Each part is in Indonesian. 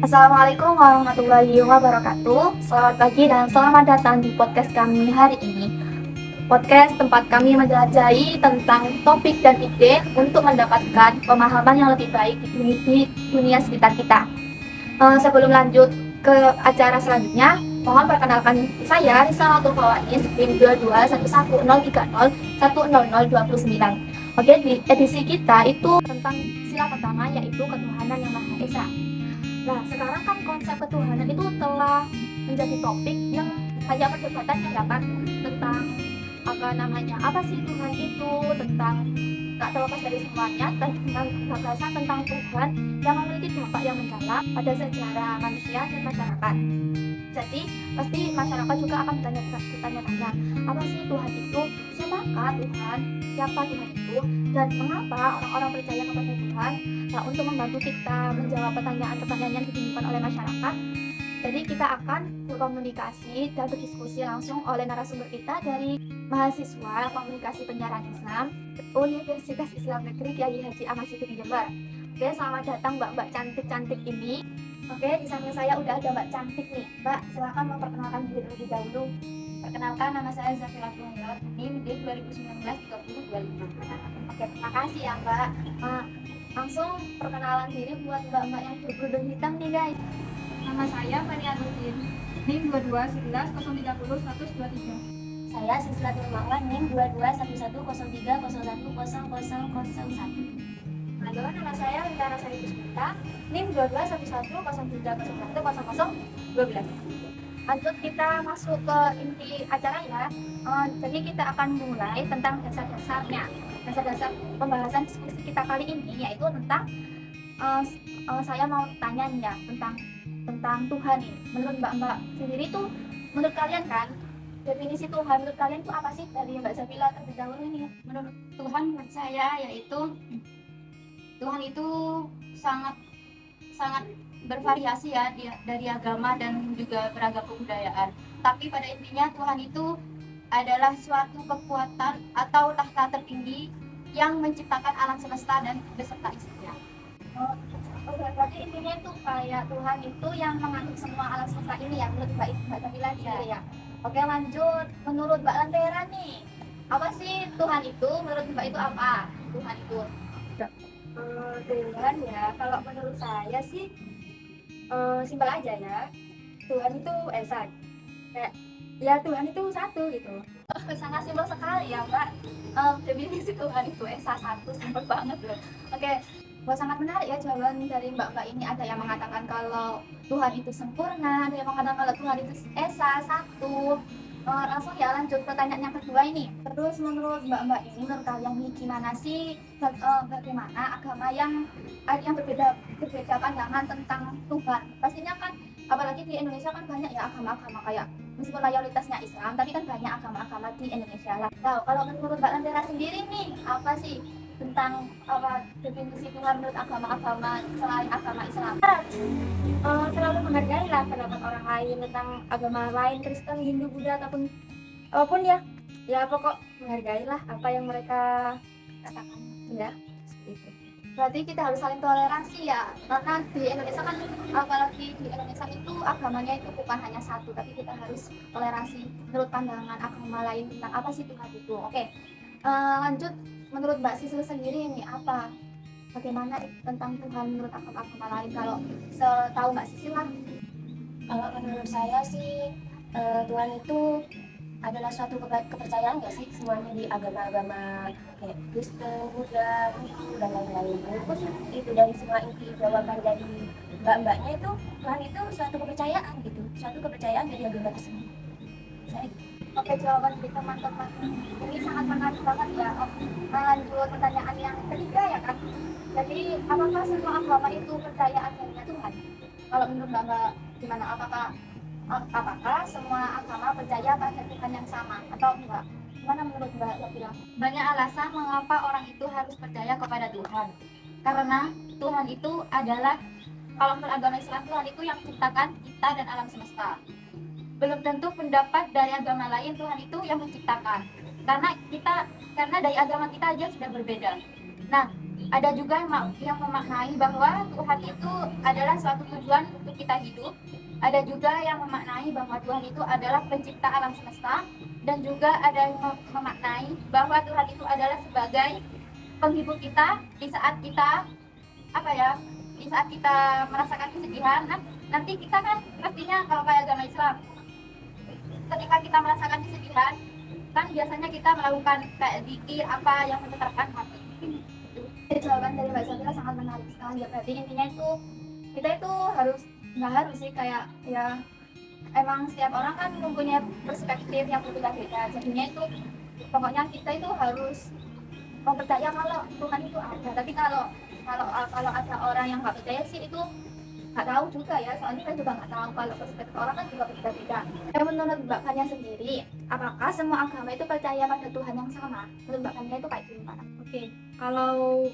Assalamualaikum warahmatullahi wabarakatuh. Selamat pagi dan selamat datang di podcast kami hari ini. Podcast tempat kami menjelajahi tentang topik dan ide untuk mendapatkan pemahaman yang lebih baik di dunia sekitar kita. Sebelum lanjut ke acara selanjutnya, mohon perkenalkan saya Risalatul Fawaiz NIM 221110301029. Oke, di edisi kita itu tentang sila pertama, yaitu ketuhanan yang Maha Esa. Nah, sekarang kan konsep ketuhanan itu telah menjadi topik yang banyak perdebatan yang dapat tentang apa sih Tuhan itu, tentang tak terlepas dari semuanya, tentang gagasan tentang Tuhan yang memiliki dampak yang mendalam pada sejarah manusia dan masyarakat. Jadi pasti masyarakat juga akan bertanya-tanya, apa sih Tuhan itu, siapakah Tuhan, siapa Tuhan itu, dan mengapa orang-orang percaya kepada Tuhan. Nah, untuk membantu kita menjawab pertanyaan-pertanyaan yang ditimbulkan oleh masyarakat, jadi kita akan berkomunikasi dan berdiskusi langsung oleh narasumber kita dari mahasiswa komunikasi penyiaran Islam Universitas Islam Negeri Kyai Haji Ahmad Siddiq Jember. Oke, selamat datang Mbak cantik-cantik ini. Oke, di samping saya udah ada Mbak cantik nih. Mbak, silakan memperkenalkan diri terlebih dahulu. Perkenalkan, nama saya Zafilatul Hayat, NIM D 2019-3025. Oke, terima kasih ya Mbak. Langsung perkenalan diri buat mbak-mbak yang berkerudung hitam nih guys. Nama saya Fani Agustin, NIM 2211-030-123. Saya Sislatul Mawar, NIM 221103010101. Halo, nama saya Lintara Sari Puspita, NIM 22110301010012. Lanjut, kita masuk ke inti acara ya. Jadi kita akan mulai tentang dasar-dasarnya. Dasar-dasar pembahasan diskusi kita kali ini yaitu tentang saya mau tanya nih ya tentang Tuhan nih. Menurut mbak-mbak sendiri tuh, menurut kalian kan definisi Tuhan menurut kalian tuh apa sih? Dari Mbak Zabila terlebih dahulu ini. Menurut Tuhan, menurut saya yaitu Tuhan itu sangat bervariasi ya dari agama dan juga beragam kebudayaan. Tapi pada intinya Tuhan itu adalah suatu kekuatan atau tahta tertinggi yang menciptakan alam semesta dan beserta isinya. Berarti intinya itu kayak Tuhan itu yang mengatur semua alam semesta ini ya, menurut Mbak Zabila ya. Oke, lanjut. Menurut Mbak Lentera nih, apa sih Tuhan itu? Menurut Mbak itu apa? Tuhan itu? Tuhan ya, kalau menurut saya sih simpel aja ya. Tuhan itu esa. Kayak ya Tuhan itu satu gitu. Sangat simpel sekali ya Mbak. Definisi Tuhan itu esa satu, simpel banget loh. Oke, sangat menarik ya jawaban dari mbak-mbak ini. Ada yang mengatakan kalau Tuhan itu sempurna, ada yang mengatakan kalau Tuhan itu esa satu. Langsung ya lanjut pertanyaan yang kedua ini. Terus menurut mbak-mbak ini, menurut kalian nih gimana sih bagaimana agama yang berbeda pandangan tentang Tuhan? Pastinya kan apalagi di Indonesia kan banyak ya agama-agama, kayak meskipun mayoritasnya Islam tapi kan banyak agama-agama di Indonesia lah. Nah, kalau menurut Mbak Lentera sendiri nih, apa sih tentang definisi Tuhan menurut agama-agama selain agama Islam? Selalu menghargai lah pendapat orang lain tentang agama lain, Kristen, Hindu, Buddha ataupun apapun ya. Ya pokok menghargailah apa yang mereka katakan ya. Seperti itu. Berarti kita harus saling toleransi ya, karena di Indonesia kan apalagi di Indonesia itu agamanya itu bukan hanya satu, tapi kita harus toleransi menurut pandangan agama lain tentang apa sih Tuhan itu. Oke, lanjut. Menurut Mbak Sisil sendiri ini apa? Bagaimana tentang Tuhan menurut agama lain? Kalau setahu Mbak Sisil lah. Kalau menurut saya sih Tuhan itu adalah suatu kepercayaan nggak sih semuanya di agama-agama kayak Kristen, Buddha, Hindu dan lain-lain. Menurutku sih itu dari semua inti jawaban dari mbak-mbaknya itu Tuhan itu suatu kepercayaan gitu, suatu kepercayaan dari agama tersebut. Saya gitu. Oke, jawaban dari teman-teman ini sangat menarik banget ya. Lanjut pertanyaan yang ketiga ya kan. Jadi apakah semua agama itu percaya adanya Tuhan? Kalau menurut Mbak gimana? Apakah semua agama percaya pada Tuhan yang sama atau enggak? Gimana menurut Mbak Zabila? Banyak alasan mengapa orang itu harus percaya kepada Tuhan. Karena Tuhan itu adalah, kalau menurut agama Islam, Tuhan itu yang menciptakan kita dan alam semesta. Belum tentu pendapat dari agama lain Tuhan itu yang menciptakan. Karena dari agama kita aja sudah berbeda. Nah, Ada juga yang memaknai bahwa Tuhan itu adalah suatu tujuan untuk kita hidup. Ada juga yang memaknai bahwa Tuhan itu adalah pencipta alam semesta, dan juga ada yang memaknai bahwa Tuhan itu adalah sebagai penghibur kita di saat kita di saat kita merasakan kesedihan. Nah, nanti kita kan pastinya kalau kayak agama Islam, ketika kita merasakan kesedihan kan biasanya kita melakukan kayak zikir apa yang menenteramkan hati. Jadi jawaban dari Mbak Safira sangat menarik sekali ya. Berarti intinya itu kita itu nggak harus sih kayak ya, emang setiap orang kan mempunyai perspektif yang berbeda-beda. Jadinya itu pokoknya kita itu harus mempercaya kalau Tuhan itu ada. Tapi kalau ada orang yang nggak percaya sih itu nggak tahu juga ya. Soalnya kita juga nggak tahu, kalau perspektif orang kan juga berbeda-beda. Menurut Mbak Fania sendiri, apakah semua agama itu percaya pada Tuhan yang sama? Menurut Mbak Fania itu kayak gimana? Oke, kalau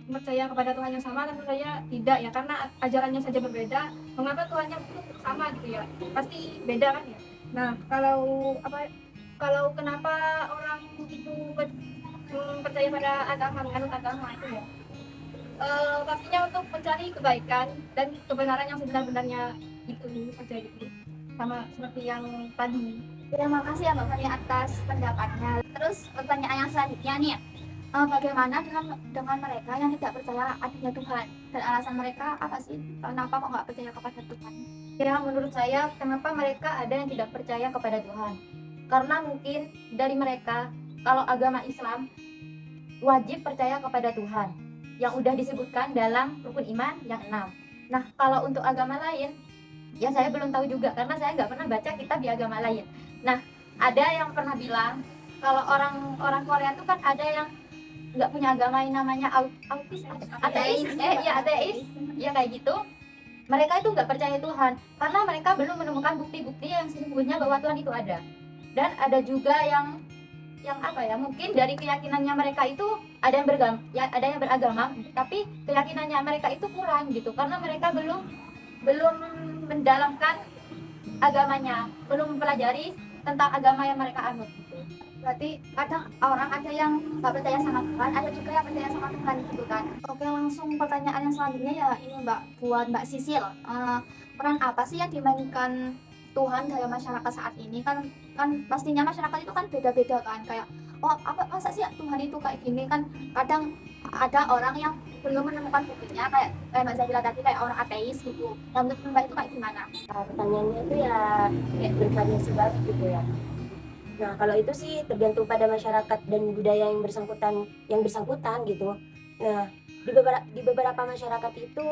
percaya kepada Tuhan yang sama, tentu saja tidak ya, karena ajarannya saja berbeda. Mengapa Tuhannya itu sama gitu ya? Pasti beda kan ya. Nah, kalau kenapa orang itu percaya pada menganut agama itu ya? Pastinya untuk mencari kebaikan dan kebenaran yang sebenar-benarnya itu saja gitu. Sama seperti yang tadi. Terima kasih ya Mbak Fania atas pendapatnya. Terus pertanyaan yang selanjutnya nih, bagaimana dengan mereka yang tidak percaya adanya Tuhan, dan alasan mereka apa sih? Kenapa kok nggak percaya kepada Tuhan? Ya, menurut saya kenapa mereka ada yang tidak percaya kepada Tuhan? Karena mungkin dari mereka, kalau agama Islam wajib percaya kepada Tuhan yang udah disebutkan dalam rukun iman yang 6. Nah, kalau untuk agama lain, ya saya belum tahu juga karena saya nggak pernah baca kitab di agama lain. Nah, ada yang pernah bilang kalau orang Korea itu kan ada yang nggak punya agama yang namanya ateis, ya kayak gitu. Mereka itu nggak percaya Tuhan karena mereka belum menemukan bukti-bukti yang sesungguhnya bahwa Tuhan itu ada. Dan ada juga yang mungkin dari keyakinannya mereka itu ada yang beragama, tapi keyakinannya mereka itu kurang gitu karena mereka belum mendalamkan agamanya, belum mempelajari tentang agama yang mereka anut gitu. Berarti kadang orang ada yang nggak percaya sama Tuhan, ada juga yang percaya sama Tuhan gitu kan. Oke, langsung pertanyaan yang selanjutnya ya ini Mbak, buat Mbak Sisil. Peran apa sih yang dimainkan Tuhan dalam masyarakat saat ini? Kan pastinya masyarakat itu kan beda-beda kan, kayak masa sih Tuhan itu kayak gini kan. Kadang ada orang yang belum menemukan buktinya, kayak Mbak Zabila tadi, kayak orang ateis gitu. Nah, menurut Mbak itu kayak gimana? Pertanyaannya itu ya kayak bervariasi banget gitu ya. Nah, kalau itu sih tergantung pada masyarakat dan budaya yang bersangkutan gitu. Nah, di beberapa masyarakat itu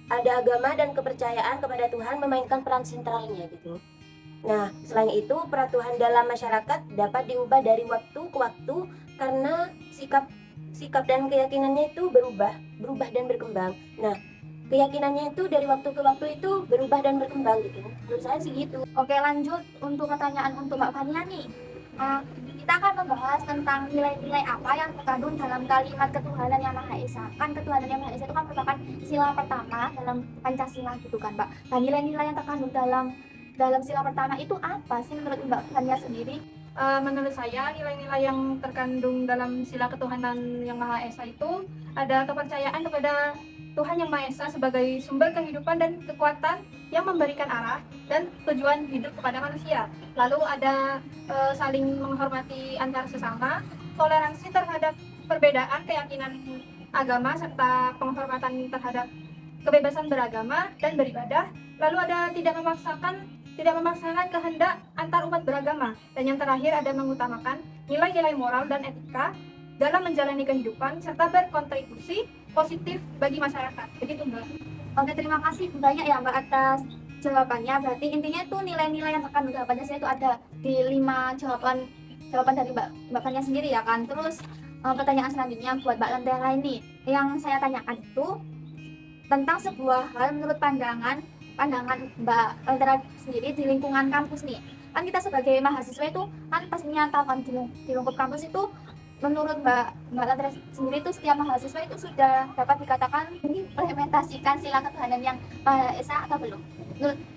ada agama dan kepercayaan kepada Tuhan memainkan peran sentralnya gitu. Nah, selain itu peran Tuhan dalam masyarakat dapat diubah dari waktu ke waktu karena sikap dan keyakinannya itu berubah dan berkembang. Nah, keyakinannya itu dari waktu ke waktu itu berubah dan berkembang gitu. Menurut saya sih gitu. Oke, lanjut untuk pertanyaan untuk Mbak Fania nih. Kita akan membahas tentang nilai-nilai apa yang terkandung dalam kalimat ketuhanan yang Maha Esa. Kan ketuhanan yang Maha Esa itu kan merupakan sila pertama dalam Pancasila gitu kan, Mbak. Nah, nilai-nilai yang terkandung dalam sila pertama itu apa sih menurut Mbak Fania sendiri? Menurut saya nilai-nilai yang terkandung dalam sila ketuhanan yang Maha Esa itu ada kepercayaan kepada Tuhan yang Maha Esa sebagai sumber kehidupan dan kekuatan yang memberikan arah dan tujuan hidup kepada manusia. Lalu ada saling menghormati antar sesama, toleransi terhadap perbedaan keyakinan agama, serta penghormatan terhadap kebebasan beragama dan beribadah. Lalu ada tidak memaksakan kehendak antar umat beragama. Dan yang terakhir ada mengutamakan nilai-nilai moral dan etika dalam menjalani kehidupan serta berkontribusi positif bagi masyarakat. Begitu Mbak. Oke, terima kasih banyak ya Mbak atas jawabannya. Berarti intinya itu nilai-nilai yang terkandung dalam Pancasila itu ada di 5 jawaban dari Mbak Fania sendiri ya kan. Terus pertanyaan selanjutnya buat Mbak Lentera ini, yang saya tanyakan itu tentang sebuah hal menurut pandangan Mbak Lentera sendiri di lingkungan kampus nih. Kan kita sebagai mahasiswa itu kan pastinya tahu kan di lingkup kampus itu, menurut Mbak Lentera sendiri itu setiap mahasiswa itu sudah dapat dikatakan mengimplementasikan sila ketuhanan yang Maha Esa atau belum?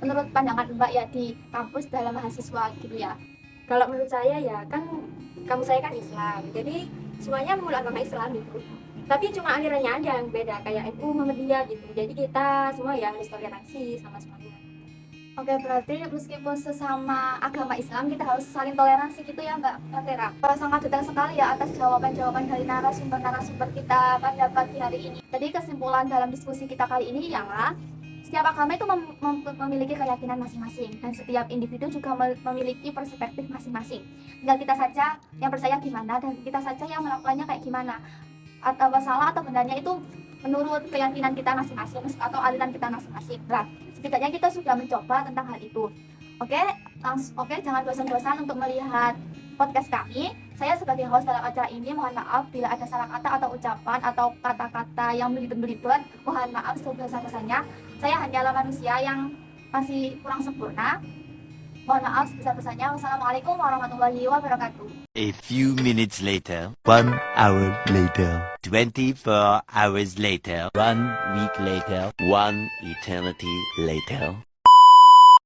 Menurut pandangan Mbak ya di kampus dalam mahasiswa gitu ya. Kalau menurut saya ya kan kampus saya kan Islam, jadi semuanya mengulang agama Islam gitu. Tapi cuma alirannya aja yang beda, kayak NU Muhammadiyah gitu. Jadi kita semua ya harus toleransi sama semuanya. Oke, berarti meskipun sesama agama Islam kita harus saling toleransi gitu ya Mbak Tera. Sangat detail sekali ya atas jawaban-jawaban dari narasumber-narasumber kita pada pagi hari ini. Jadi kesimpulan dalam diskusi kita kali ini ialah setiap agama itu memiliki keyakinan masing-masing dan setiap individu juga memiliki perspektif masing-masing. Tinggal kita saja yang percaya gimana dan kita saja yang melakukannya kayak gimana. Atau salah atau benarnya itu menurut keyakinan kita masing-masing atau aliran kita masing-masing. Nah, setidaknya kita sudah mencoba tentang hal itu. Oke, jangan bosan-bosan untuk melihat podcast kami. Saya sebagai host dalam acara ini mohon maaf bila ada salah kata atau ucapan atau kata-kata yang belibet-belibet. Mohon maaf sebesar-besarnya. Saya hanyalah manusia yang masih kurang sempurna. Mohon maaf sebesar-besarnya. Wassalamualaikum warahmatullahi wabarakatuh. A few minutes later, 1 hour later, 24 hours later, 1 week later, 1 eternity later.